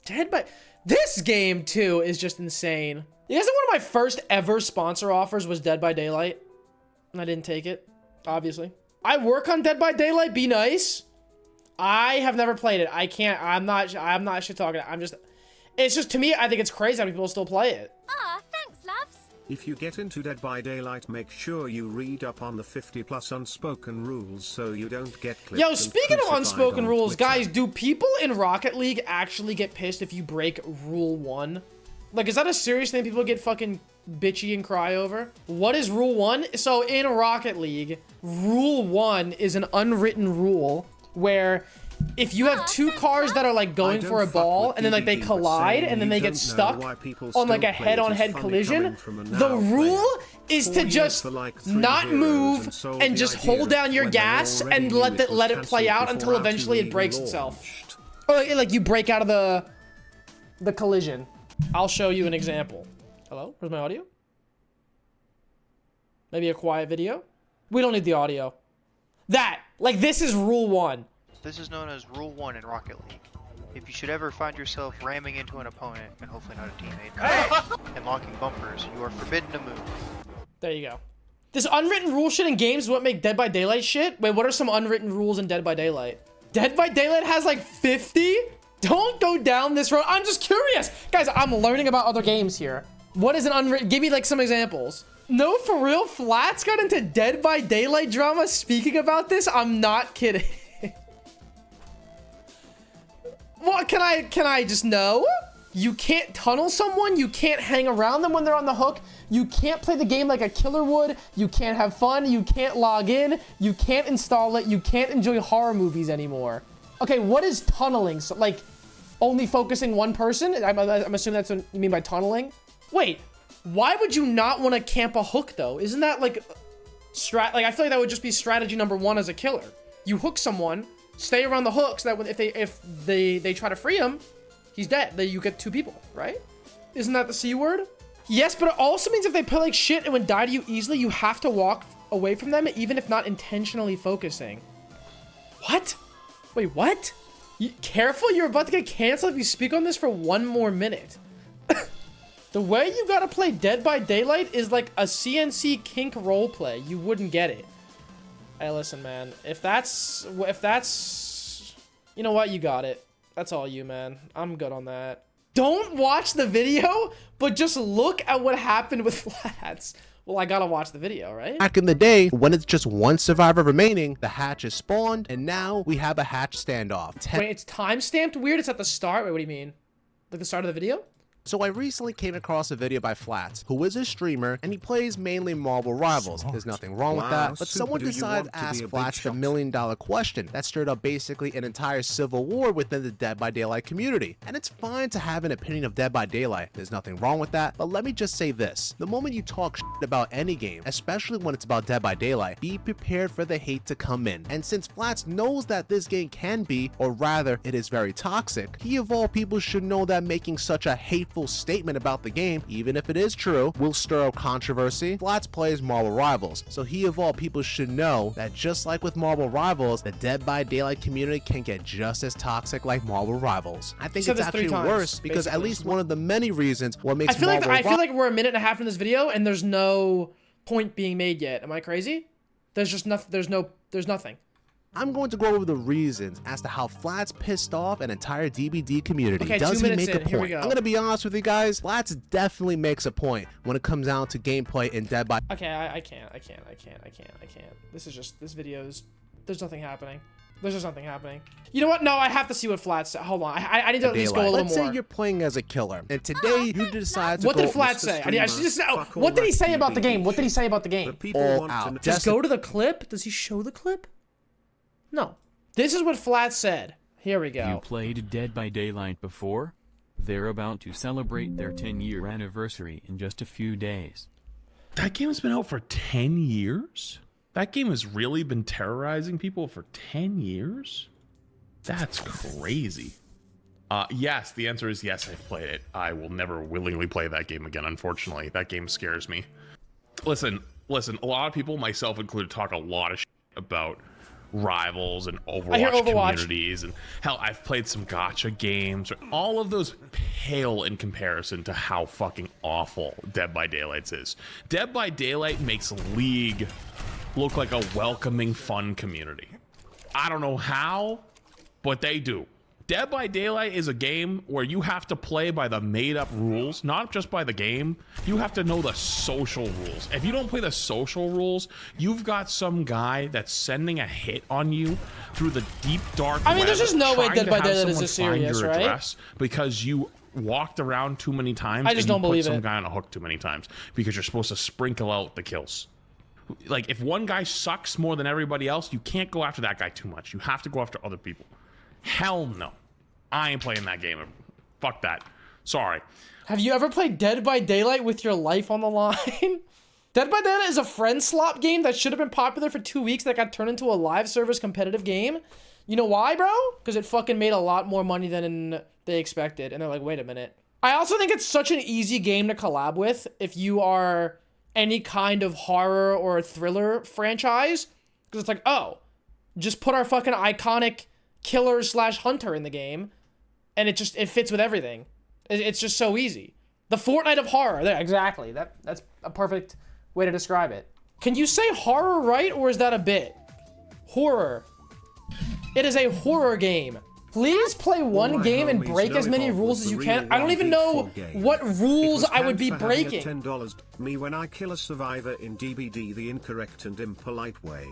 Dead by... This game, too, is just insane. You guys know one of my first ever sponsor offers was Dead by Daylight? And I didn't take it, obviously. I work on Dead by Daylight, be nice. I have never played it. I can't, I'm not shit talking. It's just, to me, I think it's crazy how many people still play it. Ah, thanks, loves. If you get into Dead by Daylight, make sure you read up on the 50+ unspoken rules so you don't get clipped. Yo, speaking of unspoken rules, Twitter. guys, do people in Rocket League actually get pissed if you break Rule 1? Like, is that a serious thing people get fucking bitchy and cry over? What is Rule 1? So, in Rocket League, Rule 1 is an unwritten rule where if you have two cars that are like going for a ball and then like they collide and then they get stuck on like a head-on-head collision, the rule is to just not move and just hold down your gas and let it play out until eventually it breaks itself. Or like you break out of the collision. I'll show you an example. Hello? Where's my audio? Maybe a quiet video? We don't need the audio. Like this is Rule 1. This is known as Rule 1 in Rocket League. If you should ever find yourself ramming into an opponent, and hopefully not a teammate, and locking bumpers, you are forbidden to move. There you go. This unwritten rule shit in games is what make Dead by Daylight shit? Wait, what are some unwritten rules in Dead by Daylight? Dead by Daylight has like 50? Don't go down this road. I'm just curious. Guys, I'm learning about other games here. What is an unwritten? Give me like some examples. No, for real? Flats got into Dead by Daylight drama speaking about this? I'm not kidding. What, can I just know? You can't tunnel someone. You can't hang around them when they're on the hook. You can't play the game like a killer would. You can't have fun. You can't log in. You can't install it. You can't enjoy horror movies anymore. Okay, what is tunneling? So, like, only focusing one person? I'm assuming that's what you mean by tunneling. Wait, why would you not want to camp a hook, though? Isn't that, like, I feel like that would just be strategy number 1 as a killer. You hook someone, stay around the hook so that if they try to free him, he's dead. Then you get 2 people, right? Isn't that the C word? Yes, but it also means if they play like shit and would die to you easily, you have to walk away from them, even if not intentionally focusing. What? Wait, what? Careful, you're about to get canceled if you speak on this for 1 more minute. The way you gotta play Dead by Daylight is like a CNC kink roleplay. You wouldn't get it. Hey, listen, man. If that's, you know what? You got it. That's all you, man. I'm good on that. Don't watch the video, but just look at what happened with Flats. Well, I gotta watch the video, right? Back in the day, when it's just 1 survivor remaining, the hatch is spawned, and now we have a hatch standoff. Wait, it's time-stamped weird? It's at the start? Wait, what do you mean? Like the start of the video? So I recently came across a video by Flats, who is a streamer, and he plays mainly Marvel Rivals. There's nothing wrong with that, but someone decided to ask Flats the $1 million question that stirred up basically an entire civil war within the Dead by Daylight community. And it's fine to have an opinion of Dead by Daylight, there's nothing wrong with that, but let me just say this. The moment you talk shit about any game, especially when it's about Dead by Daylight, be prepared for the hate to come in. And since Flats knows that this game can be, or rather it is very toxic, he of all people should know that making such a hateful statement about the game, even if it is true, will stir up controversy. Flats plays Marvel Rivals, so he of all people should know that just like with Marvel Rivals, the Dead by Daylight community can get just as toxic like Marvel Rivals. I think it's actually worse because at least one of the many reasons what makes I feel like we're a minute and a half in this video and there's no point being made yet. Am I crazy? There's just nothing. There's nothing. I'm going to go over the reasons as to how Flats pissed off an entire DBD community. Okay, Does 2 he minutes make a in. Here we point? go. I'm going to be honest with you guys. Flats definitely makes a point when it comes down to gameplay in Dead by... Okay, I can't. This video's... There's nothing happening. There's just nothing happening. You know what? No, I have to see what Flats said. Hold on. I need to at least go a little more. Let's say you're playing as a killer, and today you decide to What did Flats say? What did he say about the game? What did he say about the game? All out. Just go to the clip? Does he show the clip? No. This is what Flats said. Here we go. You played Dead by Daylight before? They're about to celebrate their 10-year anniversary in just a few days. That game has been out for 10 years? That game has really been terrorizing people for 10 years? That's crazy. Yes, the answer is yes, I've played it. I will never willingly play that game again, unfortunately. That game scares me. Listen, a lot of people, myself included, talk a lot of shit about Rivals and I hear Overwatch Overwatch. communities, and hell, I've played some gacha games. All of those pale in comparison to how fucking awful Dead by Daylight's is. Dead by Daylight makes League look like a welcoming, fun community. I don't know how, but they do. Dead by Daylight is a game where you have to play by the made-up rules, not just by the game. You have to know the social rules. If you don't play the social rules, you've got some guy that's sending a hit on you through the deep dark I mean, there's web, just no way trying Dead to by have Daylight is someone this serious, find your right? address because you walked around too many times. I just and don't you believe put some it. guy on a hook too many times because you're supposed to sprinkle out the kills. Like, if one guy sucks more than everybody else, you can't go after that guy too much. You have to go after other people. Hell no. I ain't playing that game. Fuck that. Sorry. Have you ever played Dead by Daylight with your life on the line? Dead by Daylight is a friend slop game that should have been popular for 2 weeks that got turned into a live service competitive game. You know why, bro? Because it fucking made a lot more money than they expected. And they're like, wait a minute. I also think it's such an easy game to collab with if you are any kind of horror or thriller franchise. Because it's like, oh, just put our fucking iconic killer / hunter in the game. And it fits with everything. It's just so easy. The Fortnite of horror. There, exactly. That's a perfect way to describe it. Can you say horror right, or is that a bit? Horror. It is a horror game. Please play one game and break as many rules as you can. I don't even know what rules I would be breaking. $10 me when I kill a survivor in DBD the incorrect and impolite way.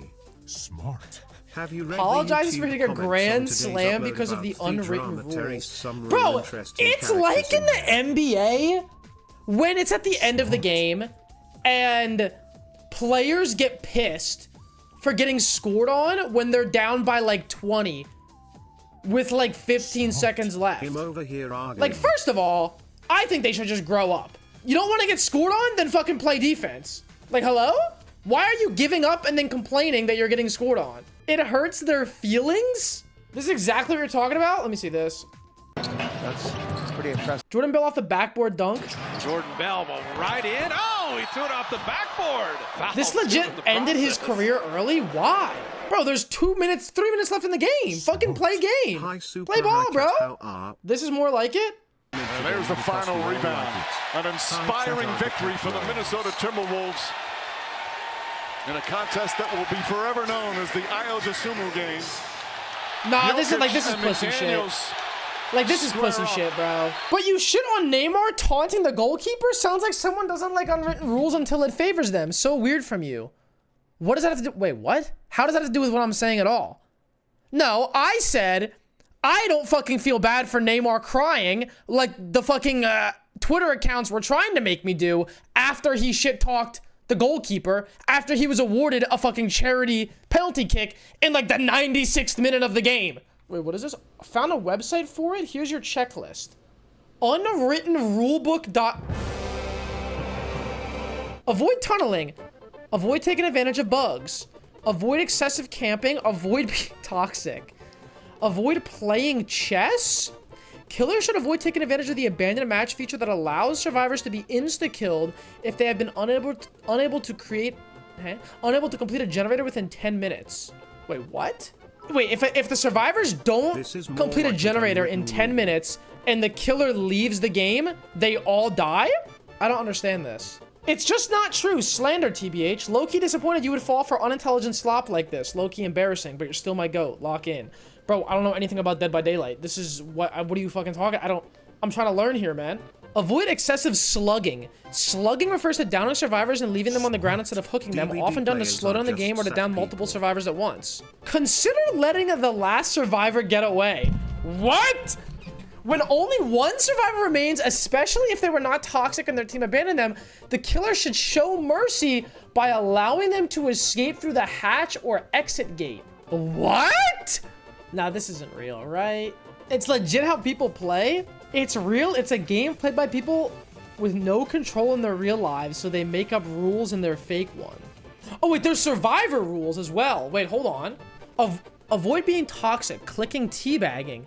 Smart. Have you read Apologizes for the hitting a YouTube grand comments on today's slam upload because of about the unwritten drama? There is rules. some Bro, real interesting it's like characters in the there. NBA when it's at the end of the game and players get pissed for getting scored on when they're down by like 20 with like 15 seconds left. Him over here arguing. Like, first of all, I think they should just grow up. You don't want to get scored on? Then fucking play defense. Like, hello? Why are you giving up and then complaining that you're getting scored on? It hurts their feelings? This is exactly what you're talking about? Let me see this. That's pretty impressive. Jordan Bell off the backboard dunk. Jordan Bell will right in. Oh, he threw it off the backboard. Foul This legit in the ended his process. career early? Why? Bro, there's 3 minutes left in the game. Fucking play game. Hi, Super Play ball, Hi, bro. chat, how are- This is more like it. And there's the final rebound. An inspiring victory for the Minnesota Timberwolves in a contest that will be forever known as the Io DeSumo game. Nah, this is Jokic and pussy shit. McDaniels Like, this is square pussy off. shit, bro. But you shit on Neymar taunting the goalkeeper? Sounds like someone doesn't like unwritten rules until it favors them. So weird from you. What does that have to do? Wait, what? How does that have to do with what I'm saying at all? No, I said I don't fucking feel bad for Neymar crying like the fucking Twitter accounts were trying to make me do after he shit-talked the goalkeeper, after he was awarded a fucking charity penalty kick in like the 96th minute of the game. Wait, what is this? Found a website for it? Here's your checklist. Unwritten rulebook. Avoid tunneling. Avoid taking advantage of bugs. Avoid excessive camping. Avoid being toxic. Avoid playing chess. Killers should avoid taking advantage of the abandoned match feature that allows survivors to be insta-killed if they have been unable to complete a generator within 10 minutes. Wait, what? Wait, if the survivors don't complete a generator in 10 minutes and the killer leaves the game, they all die? I don't understand this. It's just not true. Slander, TBH. Low-key disappointed you would fall for unintelligent slop like this. Low-key embarrassing, but you're still my goat. Lock in. Bro, I don't know anything about Dead by Daylight. This is what are you fucking talking? I'm trying to learn here, man. Avoid excessive slugging. Slugging refers to downing survivors and leaving them on the ground instead of hooking them, often done to slow down the game or to down multiple survivors at once. Consider letting the last survivor get away. What? When only one survivor remains, especially if they were not toxic and their team abandoned them, the killer should show mercy by allowing them to escape through the hatch or exit gate. What? Nah, this isn't real, right? It's legit how people play. It's real. It's a game played by people with no control in their real lives, so they make up rules in their fake one. Oh, wait, there's survivor rules as well. Wait, hold on. Avoid being toxic, clicking teabagging.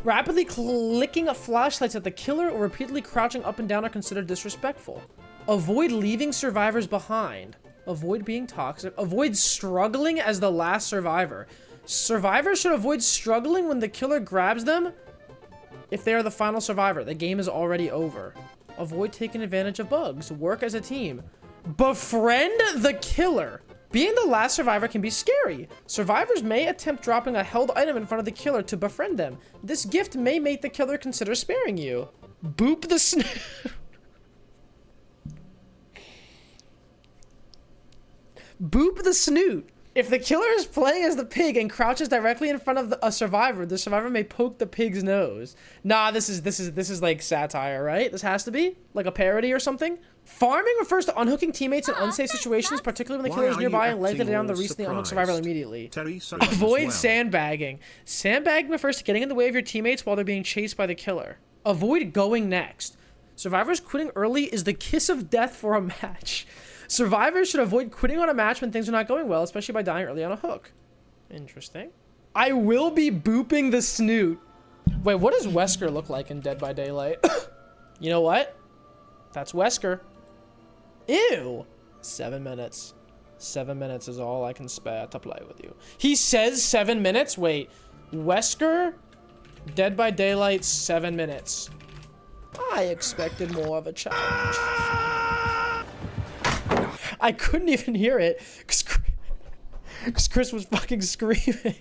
Rapidly clicking flashlights at the killer or repeatedly crouching up and down are considered disrespectful. Avoid leaving survivors behind. Avoid being toxic. Avoid struggling as the last survivor. Survivors should avoid struggling when the killer grabs them if they are the final survivor. The game is already over. Avoid taking advantage of bugs. Work as a team. Befriend the killer. Being the last survivor can be scary. Survivors may attempt dropping a held item in front of the killer to befriend them. This gift may make the killer consider sparing you. Boop the snoot. Boop the snoot. If the killer is playing as the pig and crouches directly in front of a survivor, the survivor may poke the pig's nose. Nah, this is like satire, right? This has to be like a parody or something. Farming refers to unhooking teammates in unsafe situations, particularly when the killer is nearby, and letting down the recently unhooked survivor immediately. Avoid sandbagging. Sandbagging refers to getting in the way of your teammates while they're being chased by the killer. Avoid going next. Survivors quitting early is the kiss of death for a match. Survivors should avoid quitting on a match when things are not going well, especially by dying early on a hook. Interesting. I will be booping the snoot. Wait, what does Wesker look like in Dead by Daylight? You know what? That's Wesker. Ew. 7 minutes. 7 minutes is all I can spare to play with you. He says 7 minutes? Wait. Wesker? Dead by Daylight, 7 minutes. I expected more of a challenge. I couldn't even hear it because Chris was fucking screaming.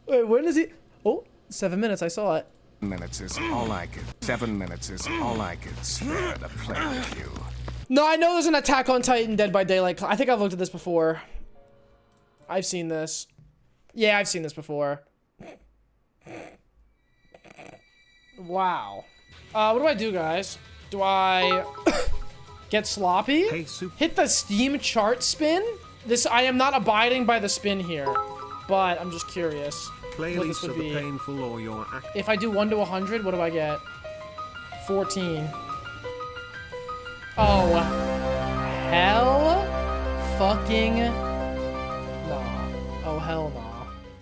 Wait, when is he? Oh, 7 minutes. I saw it. Minutes is all I could. 7 minutes is all I could spare to play with you. No, I know there's an Attack on Titan Dead by Daylight. I think I've looked at this before. I've seen this. Yeah, I've seen this before. Wow. What do I do, guys? Do I get sloppy? Hey, hit the Steam chart spin? I am not abiding by the spin here, but I'm just curious what this would be. Painful or your if I do 1 to 100, what do I get? 14. Oh, hell fucking no. Oh, hell no.